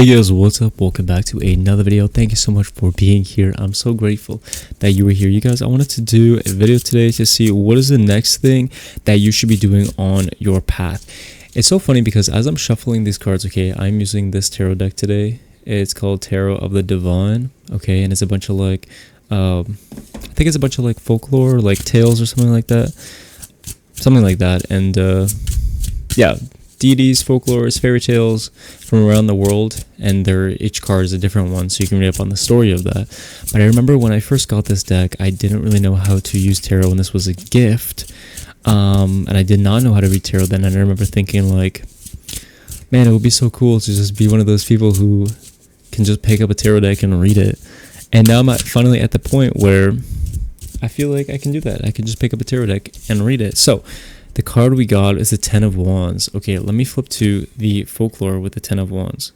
Hey guys, what's up? Welcome back to another video. Thank you so much for being here. I'm so grateful that you were here. You guys, I wanted to do a video today to see what is the next thing that you should be doing on your path. It's so funny because as I'm shuffling these cards, okay, I'm using this tarot deck today. It's called Tarot of the Divine, okay, and it's a bunch of like, I think it's a bunch of like folklore, like tales or something like that. And yeah, deities, folklores, fairy tales from around the world, and each card is a different one, so you can read up on the story of that. But I remember when I first got this deck, I didn't really know how to use tarot, and this was a gift, and I did not know how to read tarot then. And I remember thinking like, man, it would be so cool to just be one of those people who can just pick up a tarot deck and read it. And now I'm finally at the point where I feel like I can do that. I can just pick up a tarot deck and read it. So the card we got is the Ten of Wands. Okay, let me flip to the folklore with the Ten of Wands.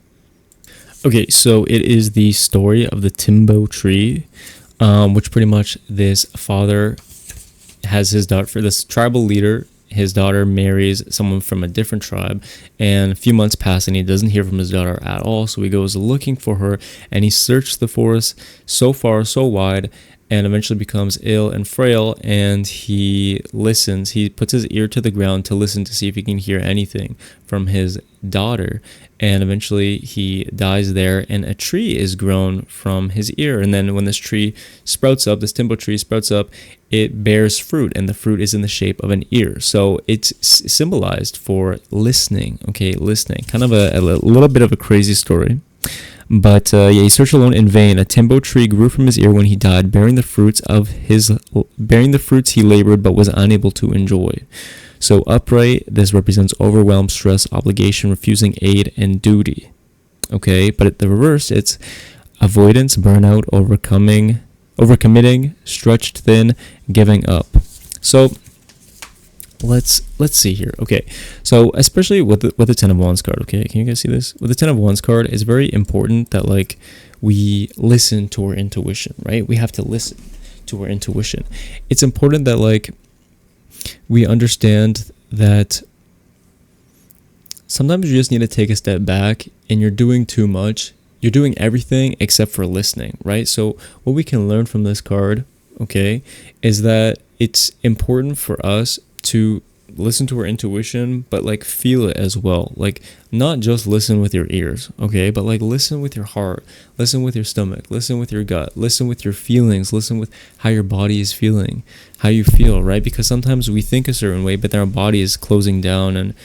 Okay, so it is the story of the Timbo tree, which pretty much this father has his daughter, for this tribal leader, his daughter marries someone from a different tribe, and a few months pass and he doesn't hear from his daughter at all. So he goes looking for her, and he searched the forest so far, so wide, and eventually becomes ill and frail, and he listens. He puts his ear to the ground to listen to see if he can hear anything from his daughter, and eventually he dies there, and a tree is grown from his ear. And then when this tree sprouts up, this timber tree sprouts up, it bears fruit, and the fruit is in the shape of an ear. So it's symbolized for listening. Okay, listening. Kind of a little bit of a crazy story. But yeah, he searched alone in vain. A timbo tree grew from his ear when he died, bearing the fruits he labored but was unable to enjoy. So upright, this represents overwhelmed, stress, obligation, refusing aid, and duty. Okay, but at the reverse, it's avoidance, burnout, overcommitting, stretched thin, giving up. So let's see here. Okay, so especially with the Ten of Wands card, okay, can you guys see this? With the Ten of Wands card, it's very important that like we listen to our intuition, right? We have to listen to our intuition. It's important that like we understand that sometimes you just need to take a step back, and you're doing too much. You're doing everything except for listening, right? So what we can learn from this card, okay, is that it's important for us to listen to our intuition, but like feel it as well. Like not just listen with your ears, okay, but like listen with your heart, listen with your stomach, listen with your gut, listen with your feelings, listen with how your body is feeling, how you feel, right? Because sometimes we think a certain way, but then our body is closing down, and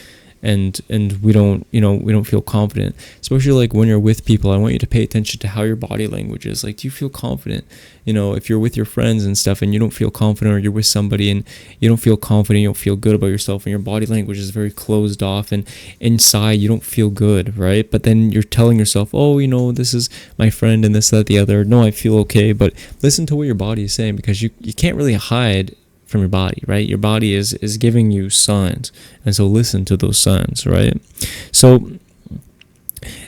we don't feel confident. Especially like when you're with people, I want you to pay attention to how your body language is. Like, do you feel confident? If you're with your friends and stuff and you don't feel confident, or you're with somebody and you don't feel confident, you don't feel good about yourself, and your body language is very closed off, and inside you don't feel good, right? But then you're telling yourself, oh, this is my friend and this, that, the other. No, I feel okay. But listen to what your body is saying, because you can't really hide from your body, right? Your body is giving you signs, and so listen to those signs, right? So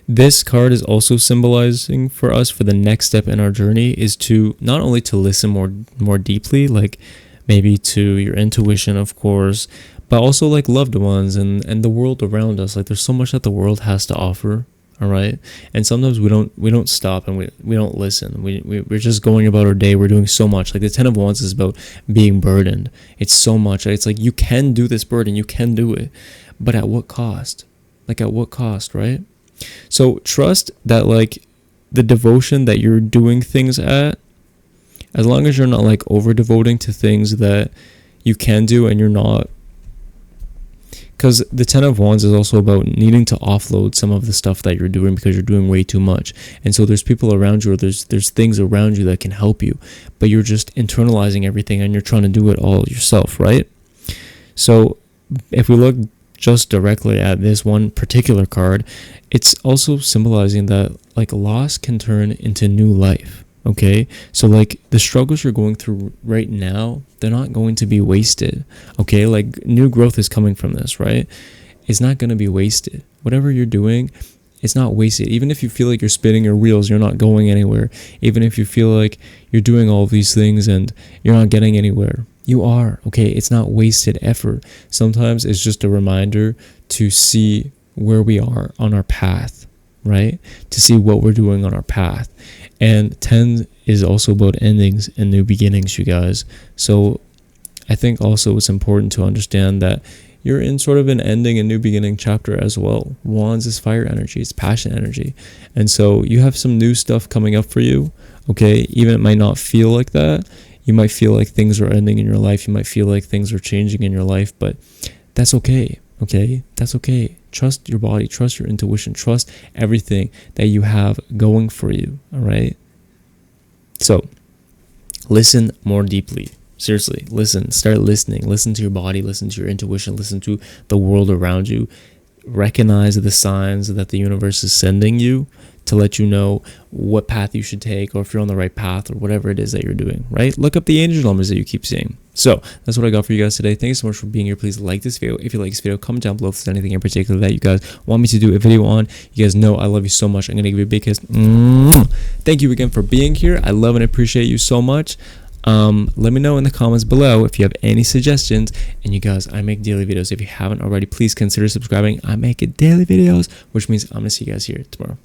this card is also symbolizing for us, for the next step in our journey, is to not only to listen more deeply, like maybe to your intuition, of course, but also like loved ones and the world around us. Like there's so much that the world has to offer. All right, and sometimes we don't stop, and we don't listen. We're just going about our day. We're doing so much. Like the Ten of Wands is about being burdened. It's so much. It's like you can do this burden, you can do it, but at what cost? Like at what cost, right? So trust that like the devotion that you're doing things at, as long as you're not like over devoting to things that you can do, and you're not. Because the Ten of Wands is also about needing to offload some of the stuff that you're doing, because you're doing way too much. And so there's people around you, or there's things around you that can help you, but you're just internalizing everything and you're trying to do it all yourself, right? So if we look just directly at this one particular card, it's also symbolizing that like loss can turn into new life. Okay, so like the struggles you're going through right now, they're not going to be wasted. Okay, like new growth is coming from this, right? It's not going to be wasted. Whatever you're doing, it's not wasted. Even if you feel like you're spinning your wheels, you're not going anywhere. Even if you feel like you're doing all of these things and you're not getting anywhere, you are. Okay, it's not wasted effort. Sometimes it's just a reminder to see where we are on our path. right? To see what we're doing on our path. And 10 is also about endings and new beginnings, you guys. So I think also it's important to understand that you're in sort of an ending and new beginning chapter as well. Wands is fire energy, it's passion energy. And so you have some new stuff coming up for you, okay? Even it might not feel like that. You might feel like things are ending in your life. You might feel like things are changing in your life, but that's okay, okay? That's okay. Trust your body, trust your intuition, trust everything that you have going for you, all right? So listen more deeply. Seriously, listen, start listening. Listen to your body, listen to your intuition, listen to the world around you. Recognize the signs that the universe is sending you to let you know what path you should take, or if you're on the right path, or whatever it is that you're doing, right? Look up the angel numbers that you keep seeing. So that's what I got for you guys today. Thank you so much for being here. Please like this video. If you like this video, comment down below if there's anything in particular that you guys want me to do a video on. You guys know I love you so much. I'm going to give you a big kiss. Thank you again for being here. I love and appreciate you so much. Let me know in the comments below if you have any suggestions. And you guys, I make daily videos. If you haven't already, please consider subscribing. I make daily videos, which means I'm gonna see you guys here tomorrow.